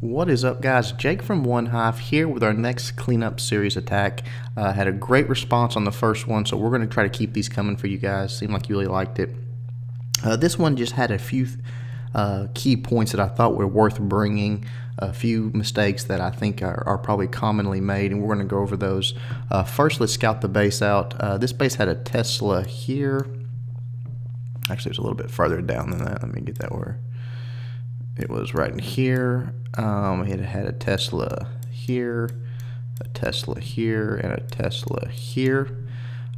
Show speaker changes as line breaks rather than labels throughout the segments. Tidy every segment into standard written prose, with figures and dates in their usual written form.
What is up, guys? Jake from One Hive here with our next cleanup series attack. Had a great response on the first one, so we're going to try to keep these coming for you guys. Seemed like you really liked it. This one just had a few key points that I thought were worth bringing, a few mistakes that I think are probably commonly made, and we're going to go over those. First, let's scout the base out. This base had a Tesla here. Actually, it was a little bit further down than that. Let me get that where it was right in here. It had a Tesla here, a Tesla here, and a Tesla here.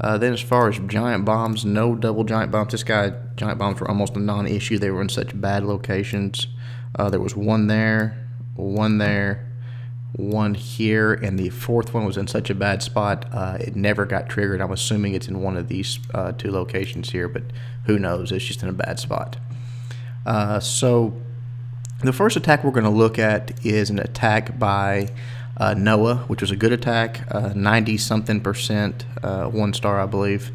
Then as far as giant bombs, no double giant bombs. Giant bombs were almost a non-issue. They were in such bad locations. There was one there, one here, and the fourth one was in such a bad spot, it never got triggered. I'm assuming it's in one of these two locations here, but who knows? It's just in a bad spot. So the first attack we're going to look at is an attack by Noah, which was a good attack, 90-something%, 1 star, I believe.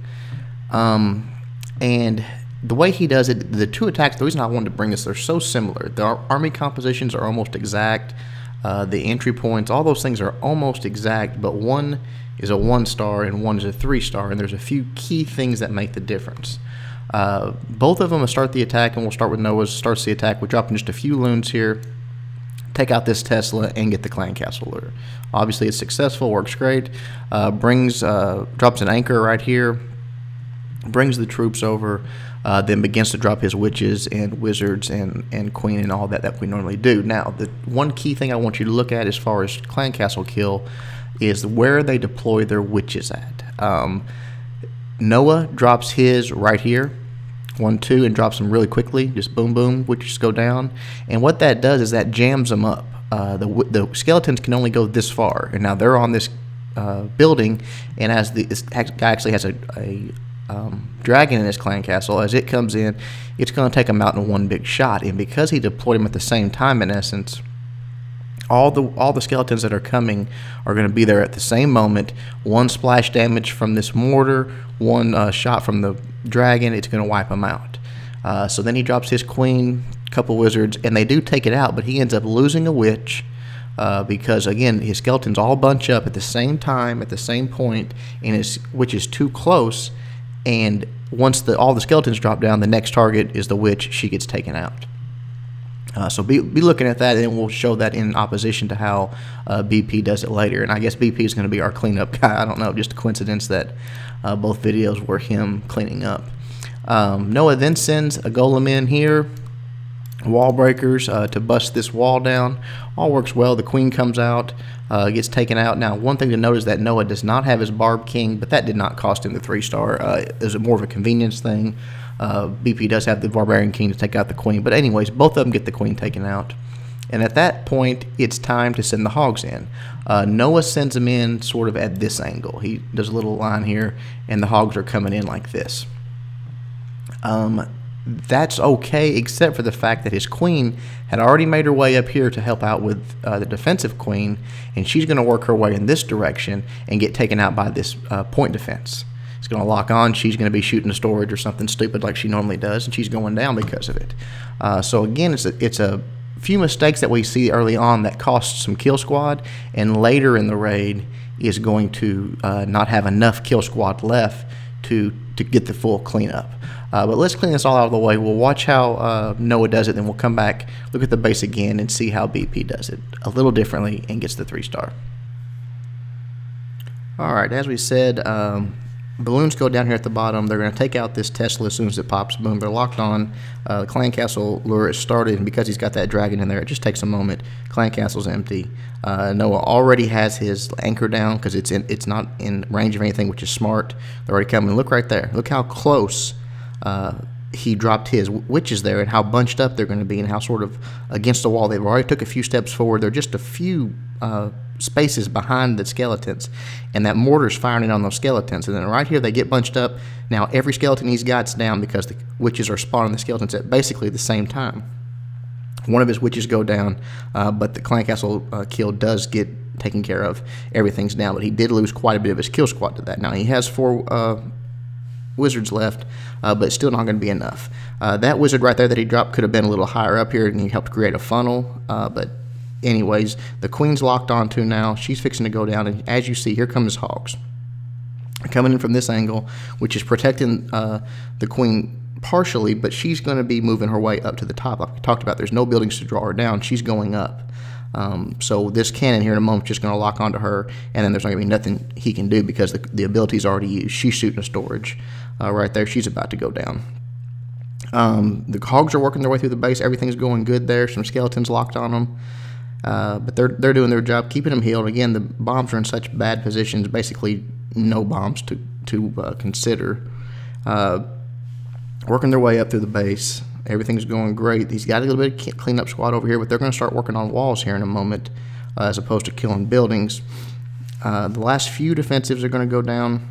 And the way he does it, the two attacks, the reason I wanted to bring this, they're so similar. The army compositions are almost exact. The entry points, all those things are almost exact, but one is a 1 star and one is a 3 star, and there's a few key things that make the difference. Both of them will start the attack, and we'll start with Noah's. Starts the attack. We're dropping just a few loons here, take out this Tesla, and get the clan castle lure. Obviously, it's successful, works great. Drops an anchor right here, brings the troops over, then begins to drop his witches and wizards and queen and all that we normally do. Now, the one key thing I want you to look at as far as clan castle kill is where they deploy their witches at. Noah drops his right here, 1, 2, and drops them really quickly. Just boom, boom, witches go down. And what that does is that jams them up. The skeletons can only go this far, and now they're on this building. And as this guy actually has a dragon in his clan castle, as it comes in, it's going to take them out in one big shot. And because he deployed them at the same time, in essence, all the skeletons that are coming are going to be there at the same moment. One splash damage from this mortar, one shot from the dragon, it's going to wipe them out. So then he drops his queen, couple wizards, and they do take it out, but he ends up losing a witch because, again, his skeletons all bunch up at the same time, at the same point, and his witch is too close. And once all the skeletons drop down, the next target is the witch. She gets taken out. So be looking at that, and we'll show that in opposition to how BP does it later. And I guess BP is going to be our cleanup guy. I don't know, just a coincidence that both videos were him cleaning up. Noah then sends a golem in here, wall breakers, to bust this wall down. All works well. The queen comes out, gets taken out. Now, one thing to note is that Noah does not have his Barb King, but that did not cost him the 3 star. It was more of a convenience thing. BP does have the Barbarian King to take out the queen, but anyways, both of them get the queen taken out. And at that point, it's time to send the hogs in. Noah sends them in sort of at this angle. He does a little line here, and the hogs are coming in like this. That's okay, except for the fact that his queen had already made her way up here to help out with the defensive queen, and she's going to work her way in this direction and get taken out by this point defense. It's going to lock on. She's going to be shooting a storage or something stupid like she normally does, and she's going down because of it. So again, it's a few mistakes that we see early on that cost some kill squad, and later in the raid is going to not have enough kill squad left to get the full cleanup. But let's clean this all out of the way. We'll watch how Noah does it, then we'll come back, look at the base again, and see how BP does it a little differently and gets the 3 star. Alright, as we said, balloons go down here at the bottom. They're going to take out this Tesla as soon as it pops. Boom, they're locked on. The clan castle lure is started, and because he's got that dragon in there, it just takes a moment. Clan castle's empty. Noah already has his anchor down because it's not in range of anything, which is smart. They're already coming. Look right there. Look how close he dropped his witches there, and how bunched up they're going to be, and how sort of against the wall. They've already took a few steps forward. They're just a few spaces behind the skeletons, and that mortar's firing in on those skeletons. And then right here they get bunched up. Now every skeleton he's got's down because the witches are spawning the skeletons at basically the same time. One of his witches go down, but the clan castle kill does get taken care of. Everything's down, but he did lose quite a bit of his kill squad to that. Now he has 4 wizards left, but it's still not going to be enough. That wizard right there that he dropped could have been a little higher up here, and he helped create a funnel, but anyways, the queen's locked onto now. She's fixing to go down, and as you see, here come his hogs coming in from this angle, which is protecting the queen partially, but she's going to be moving her way up to the top. Like we talked about, there's no buildings to draw her down. She's going up. So this cannon here in a moment is just going to lock onto her, and then there's not going to be nothing he can do because the ability is already used. She's shooting a storage right there. She's about to go down. The hogs are working their way through the base. Everything's going good there. Some skeletons locked on them. But they're doing their job, keeping them healed. Again, the bombs are in such bad positions, basically no bombs to consider. Working their way up through the base. Everything's going great. He's got a little bit of cleanup squad over here, but they're going to start working on walls here in a moment as opposed to killing buildings. The last few defensives are going to go down.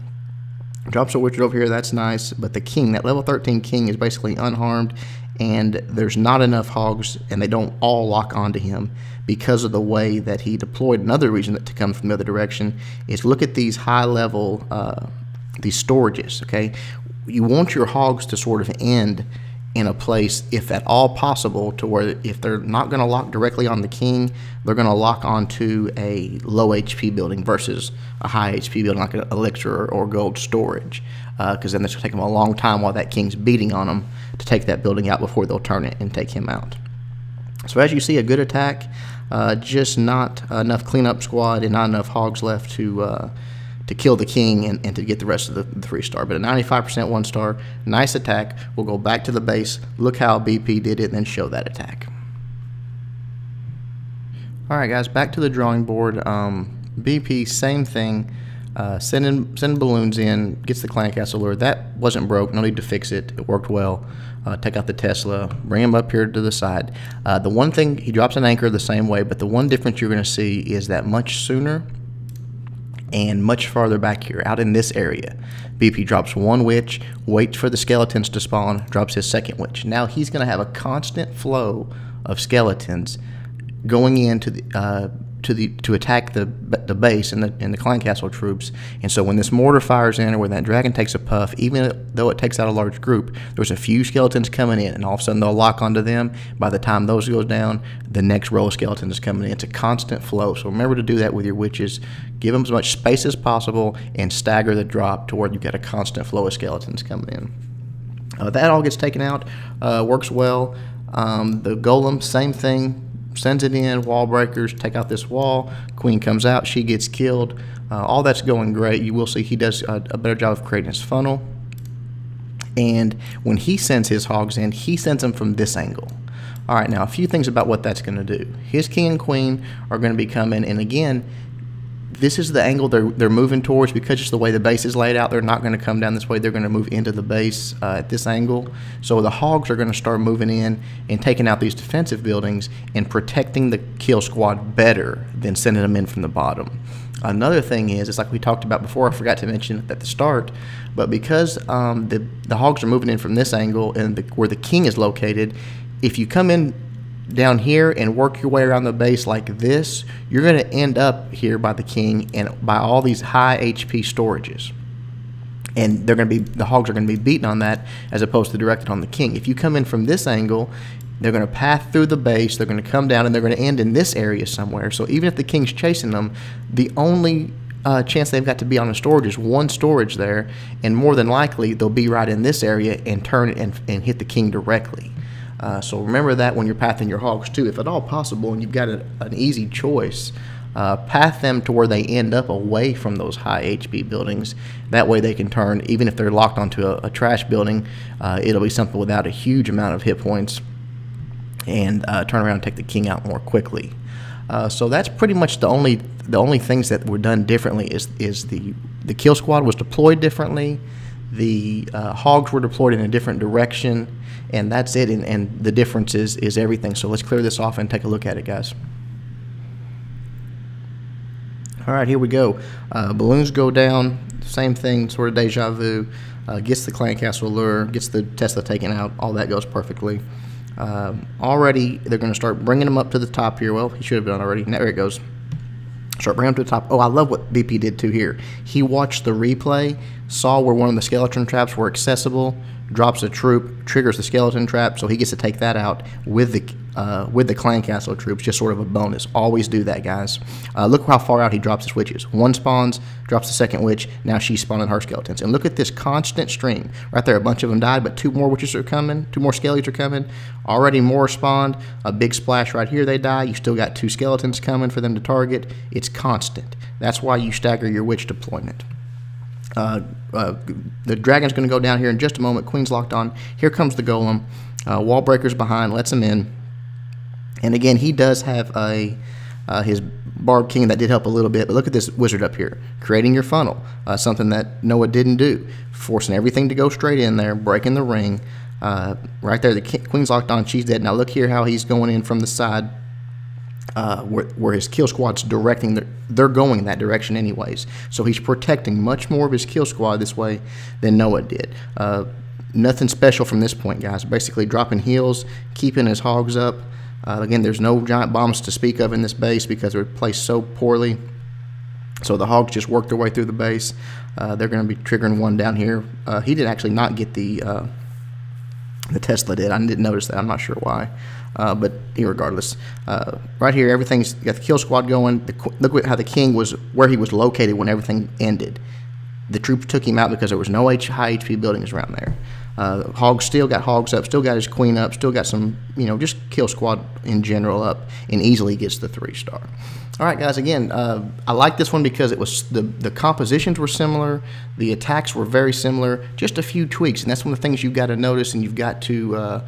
Drops a witcher over here, that's nice, but the king, that level 13 king, is basically unharmed, and there's not enough hogs, and they don't all lock onto him because of the way that he deployed. Another reason to come from the other direction is look at these high level, these storages, okay? You want your hogs to sort of end in a place, if at all possible, to where if they're not going to lock directly on the king, they're going to lock onto a low HP building versus a high HP building like an elixir or gold storage, because then it's going to take them a long time while that king's beating on them to take that building out before they'll turn it and take him out. So as you see, a good attack, just not enough cleanup squad and not enough hogs left to kill the king and to get the rest of the 3-star. But a 95% 1-star, nice attack. We'll go back to the base, look how BP did it, and then show that attack. Alright guys, back to the drawing board. BP, same thing. Sending balloons in, gets the clan castle lure. That wasn't broke, no need to fix it. It worked well. Take out the Tesla, bring him up here to the side. The one thing, he drops an anchor the same way, but the one difference you're going to see is that much sooner and much farther back here, out in this area, BP drops one witch, waits for the skeletons to spawn, drops his second witch. Now he's going to have a constant flow of skeletons going into to attack the base and the clan castle troops. And so when this mortar fires in, or when that dragon takes a puff, even though it takes out a large group, there's a few skeletons coming in, and all of a sudden they'll lock onto them. By the time those goes down, the next row of skeletons is coming in. It's a constant flow. So remember to do that with your witches. Give them as much space as possible and stagger the drop to where you get a constant flow of skeletons coming in. That all gets taken out. Works well. The golem, same thing. Sends it in, wall breakers, take out this wall, queen comes out, she gets killed. All that's going great. You will see he does a better job of creating his funnel. And when he sends his hogs in, he sends them from this angle. All right, now a few things about what that's going to do. His king and queen are going to be coming, and again, this is the angle they're moving towards because just the way the base is laid out. They're not going to come down this way. They're going to move into the base at this angle. So the hogs are going to start moving in and taking out these defensive buildings and protecting the kill squad better than sending them in from the bottom. Another thing is, it's like we talked about before, I forgot to mention at the start, but because the hogs are moving in from this angle and where the king is located, if you come in down here and work your way around the base like this, you're going to end up here by the king and by all these high HP storages, and they're going to be, the hogs are going to be beaten on that as opposed to directed on the king. If you come in from this angle, they're going to path through the base, they're going to come down, and they're going to end in this area somewhere. So even if the king's chasing them, the only chance they've got to be on a storage is one storage there, and more than likely they'll be right in this area and turn and hit the king directly. So remember that when you're pathing your hogs too, if at all possible, and you've got an easy choice, path them to where they end up away from those high HP buildings. That way they can turn, even if they're locked onto a trash building, it'll be something without a huge amount of hit points, and turn around and take the king out more quickly. So that's pretty much the only things that were done differently is the kill squad was deployed differently, the hogs were deployed in a different direction, and that's it, and the difference is everything. So let's clear this off and take a look at it, guys. All right, here we go. Balloons go down, same thing, sort of deja vu. Gets the clan castle lure, gets the Tesla taken out, all that goes perfectly. Already they're going to start bringing them up to the top here. Well, he should have done already. There it goes. Start bringing them to the top. Oh, I love what BP did too here. He watched the replay, saw where one of the skeleton traps were accessible, drops a troop, triggers the skeleton trap, so he gets to take that out with with the clan castle troops, just sort of a bonus. Always do that, guys. Look how far out he drops his witches. One spawns, drops the second witch, now she's spawning her skeletons. And look at this constant stream. Right there, a bunch of them died, but 2 more witches are coming, 2 more skellies are coming. Already more spawned, a big splash right here, they die. You still got 2 skeletons coming for them to target. It's constant. That's why you stagger your witch deployment. The dragon's going to go down here in just a moment. Queen's locked on. Here comes the golem. Wall breaker's behind, lets him in. And again, he does have his Barb King that did help a little bit. But look at this wizard up here, creating your funnel, something that Noah didn't do, forcing everything to go straight in there, breaking the ring. Right there, the Queen's locked on. She's dead. Now look here how he's going in from the side. Where his kill squad's directing, they're going in that direction anyways. So he's protecting much more of his kill squad this way than Noah did. Nothing special from this point, guys. Basically dropping heals, keeping his hogs up. Again, there's no giant bombs to speak of in this base because they're placed so poorly. So the hogs just work their way through the base. They're going to be triggering one down here. He did actually not get the Tesla did. I didn't notice that. I'm not sure why. But regardless, right here, everything's got the kill squad going. Look at how the king was, where he was located when everything ended. The troops took him out because there was no high HP buildings around there. Hogs still got hogs up, still got his queen up, still got some, just kill squad in general up, and easily gets the 3-star. All right, guys, again, I like this one because it was the compositions were similar, the attacks were very similar, just a few tweaks, and that's one of the things you've got to notice, and you've got to,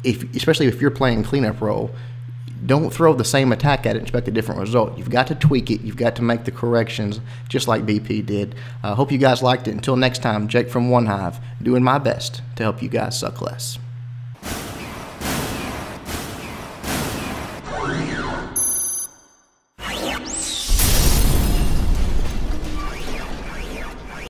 especially if you're playing cleanup role, don't throw the same attack at it and expect a different result. You've got to tweak it. You've got to make the corrections, just like BP did. I hope you guys liked it. Until next time, Jake from OneHive, doing my best to help you guys suck less.